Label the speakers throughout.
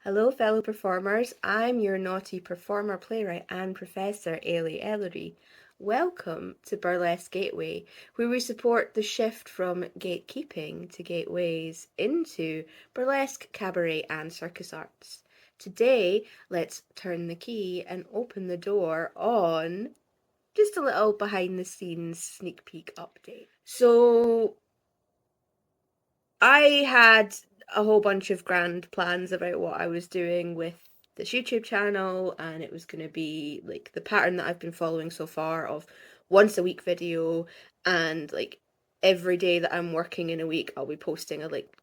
Speaker 1: Hello, fellow performers. I'm your naughty performer, playwright, and professor, Eilidh. Welcome to Burlesque Gateway, where we support the shift from gatekeeping to gateways into burlesque, cabaret, and circus arts. Today, let's turn the key and open the door on just a little behind the scenes sneak peek update. So, I had a whole bunch of grand plans about what I was doing with this YouTube channel, and it was going to be like the pattern that I've been following so far of once a week video, and like every day that I'm working in a week I'll be posting a like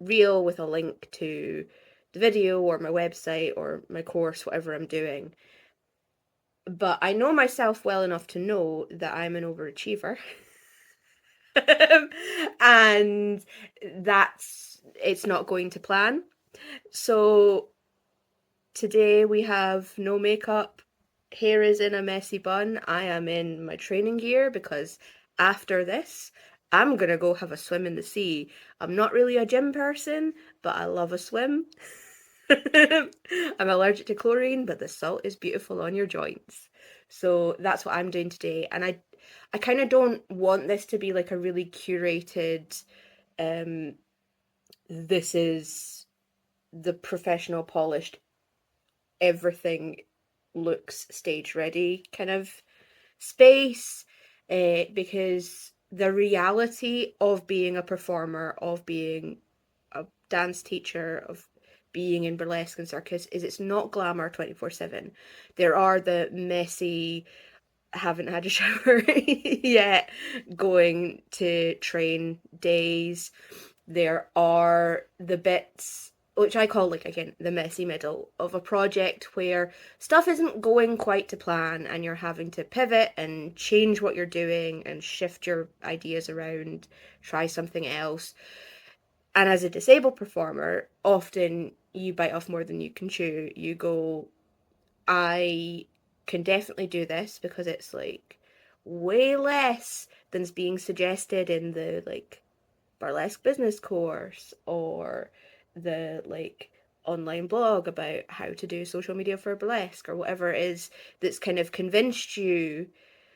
Speaker 1: reel with a link to the video or my website or my course, whatever I'm doing. But I know myself well enough to know that I'm an overachiever. And it's not going to plan. So today we have no makeup, hair is in a messy bun. I am in my training gear because after this, I'm gonna go have a swim in the sea. I'm not really a gym person, but I love a swim. I'm allergic to chlorine, but the salt is beautiful on your joints. So that's what I'm doing today. And I kind of don't want this to be like a really curated, um, this is the professional, polished, everything looks stage ready kind of space, because the reality of being a performer, of being a dance teacher, of being in burlesque and circus is it's not glamour 24/7. There are the messy, haven't had a shower yet, going to train days. There are the bits which I call, like, again, the messy middle of a project where stuff isn't going quite to plan and you're having to pivot and change what you're doing and shift your ideas around, try something else. And as a disabled performer, often you bite off more than you can chew. You go, I can definitely do this because it's like way less than's being suggested in the like burlesque business course or the like online blog about how to do social media for burlesque or whatever it is that's kind of convinced you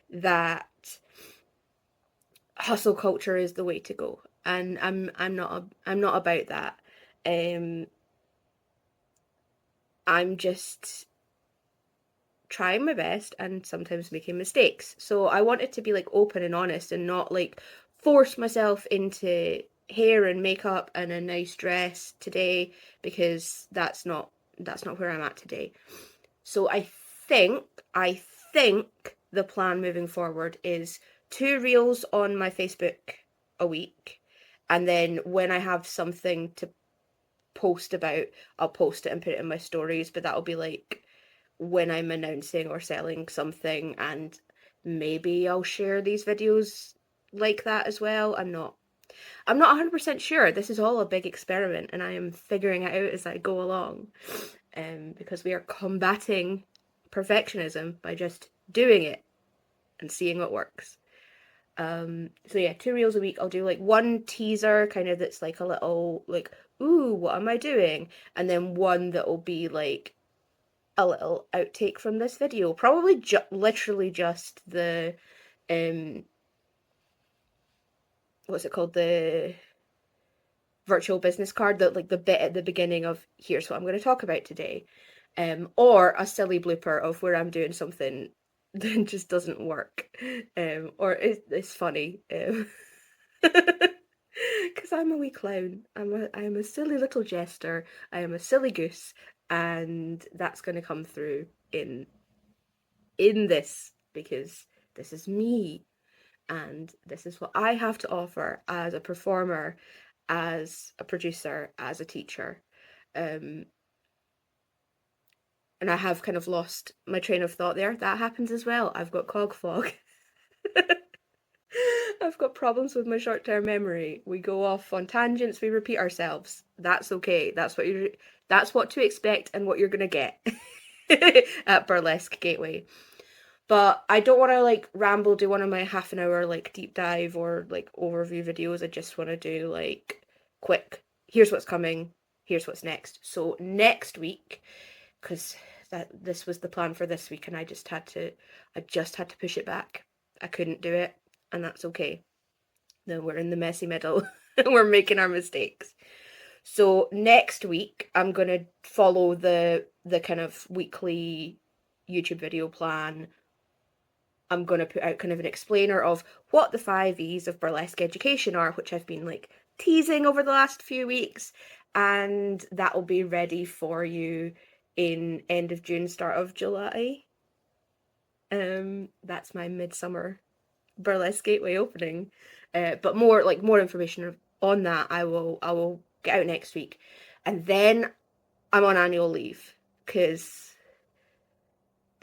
Speaker 1: that hustle culture is the way to go. And I'm not about that. um I'm just trying my best and sometimes making mistakes. So I want it to be like open and honest and not like force myself into hair and makeup and a nice dress today, because that's not where I'm at today. So think I think the plan moving forward is 2 reels on my Facebook a week, and then when I have something to post about, I'll post it and put it in my stories, but that'll be like when I'm announcing or selling something, and maybe I'll share these videos like that as well. I'm not 100% sure. This is all a big experiment and I am figuring it out as I go along. Because we are combating perfectionism by just doing it and seeing what works. So yeah, 2 reels a week. I'll do like one teaser kind of that's like a little like, ooh, what am I doing? And then one that'll be like a little outtake from this video. Probably literally just the um what's it called? The virtual business card, that like the bit at the beginning of here's what I'm going to talk about today. Or a silly blooper of where I'm doing something that just doesn't work. Or it's funny. Because I'm a wee clown. I'm a silly little jester. I am a silly goose, and that's going to come through in this, because this is me and this is what I have to offer as a performer, as a producer, as a teacher. Um, and I have kind of lost my train of thought there. That happens as well. I've got cog fog. I've got problems with my short-term memory. We go off on tangents, we repeat ourselves. That's okay. That's what to expect and what you're gonna get at Burlesque Gateway. But I don't want to like ramble, do one of my half an hour like deep dive or like overview videos. I just want to do like quick, here's what's coming, here's what's next. So next week, because this was the plan for this week, and I just had to push it back. I couldn't do it, and that's okay. Then we're in the messy middle. We're making our mistakes. So next week, I'm gonna follow the kind of weekly YouTube video plan. I'm gonna put out kind of an explainer of what the 5 E's of burlesque education are, which I've been like teasing over the last few weeks, and that will be ready for you in end of June, start of July. That's my midsummer burlesque gateway opening. But more information on that I will get out next week. And then I'm on annual leave because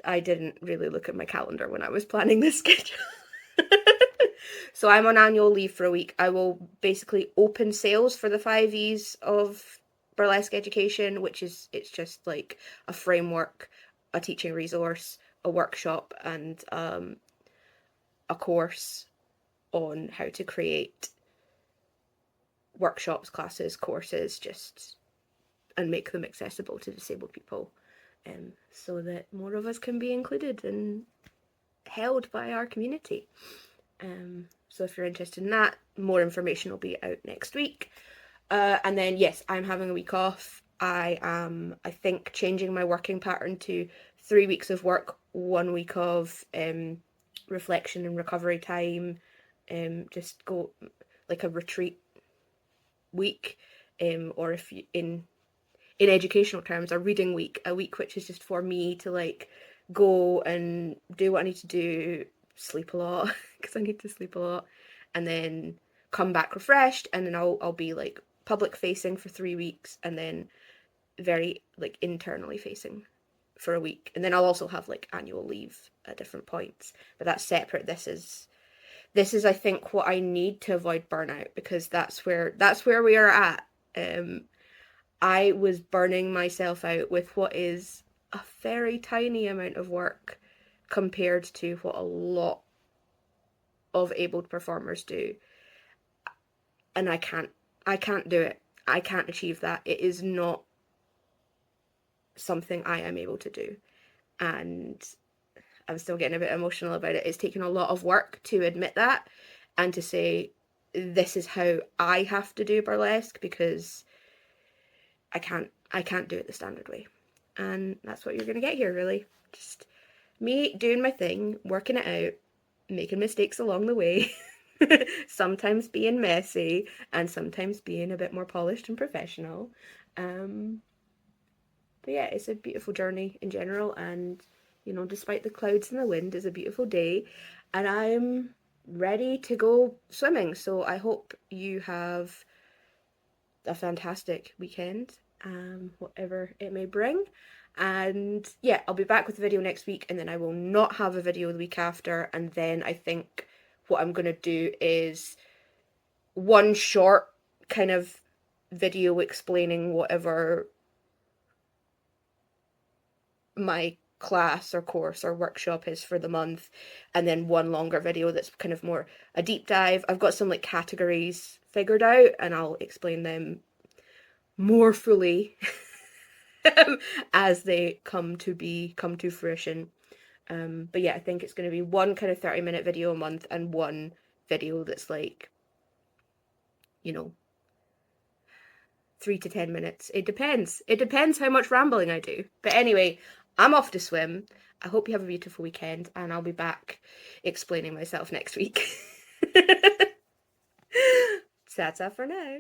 Speaker 1: I didn't really look at my calendar when I was planning this schedule. So I'm on annual leave for a week. I will basically open sales for the 5E's of burlesque education, which is, it's just like a framework, a teaching resource, a workshop, and a course on how to create workshops, classes, courses, just and make them accessible to disabled people, so that more of us can be included and held by our community. So if you're interested in that, more information will be out next week. And then yes, I'm having a week off. I am, I think, changing my working pattern to 3 weeks of work, 1 week of reflection and recovery time. Just go like a retreat week, or if you in educational terms, a reading week, a week which is just for me to like go and do what I need to do, sleep a lot because I need to sleep a lot, and then come back refreshed, and then I'll be like public facing for 3 weeks, and then very like internally facing for a week, and then I'll also have like annual leave at different points, but that's separate. This is I think what I need to avoid burnout, because that's where we are at. I was burning myself out with what is a very tiny amount of work compared to what a lot of abled performers do, and I can't do it. I can't achieve that. It is not something I am able to do, and I'm still getting a bit emotional about it. It's taken a lot of work to admit that and to say this is how I have to do burlesque, because I can't do it the standard way. And that's what you're going to get here, really. Just me doing my thing, working it out, making mistakes along the way, sometimes being messy and sometimes being a bit more polished and professional. But yeah, it's a beautiful journey in general, and you know, despite the clouds and the wind, it's a beautiful day, and I'm ready to go swimming. So I hope you have a fantastic weekend, whatever it may bring. And yeah, I'll be back with a video next week, and then I will not have a video the week after. And then I think what I'm gonna do is one short kind of video explaining whatever my class or course or workshop is for the month, and then one longer video that's kind of more a deep dive. I've got some like categories figured out, and I'll explain them more fully as they come to fruition. But yeah, I think it's going to be one kind of 30-minute video a month, and one video that's like, you know, 3 to 10 minutes. It depends how much rambling I do. But anyway, I'm off to swim. I hope you have a beautiful weekend, and I'll be back explaining myself next week. Ta-ta for now.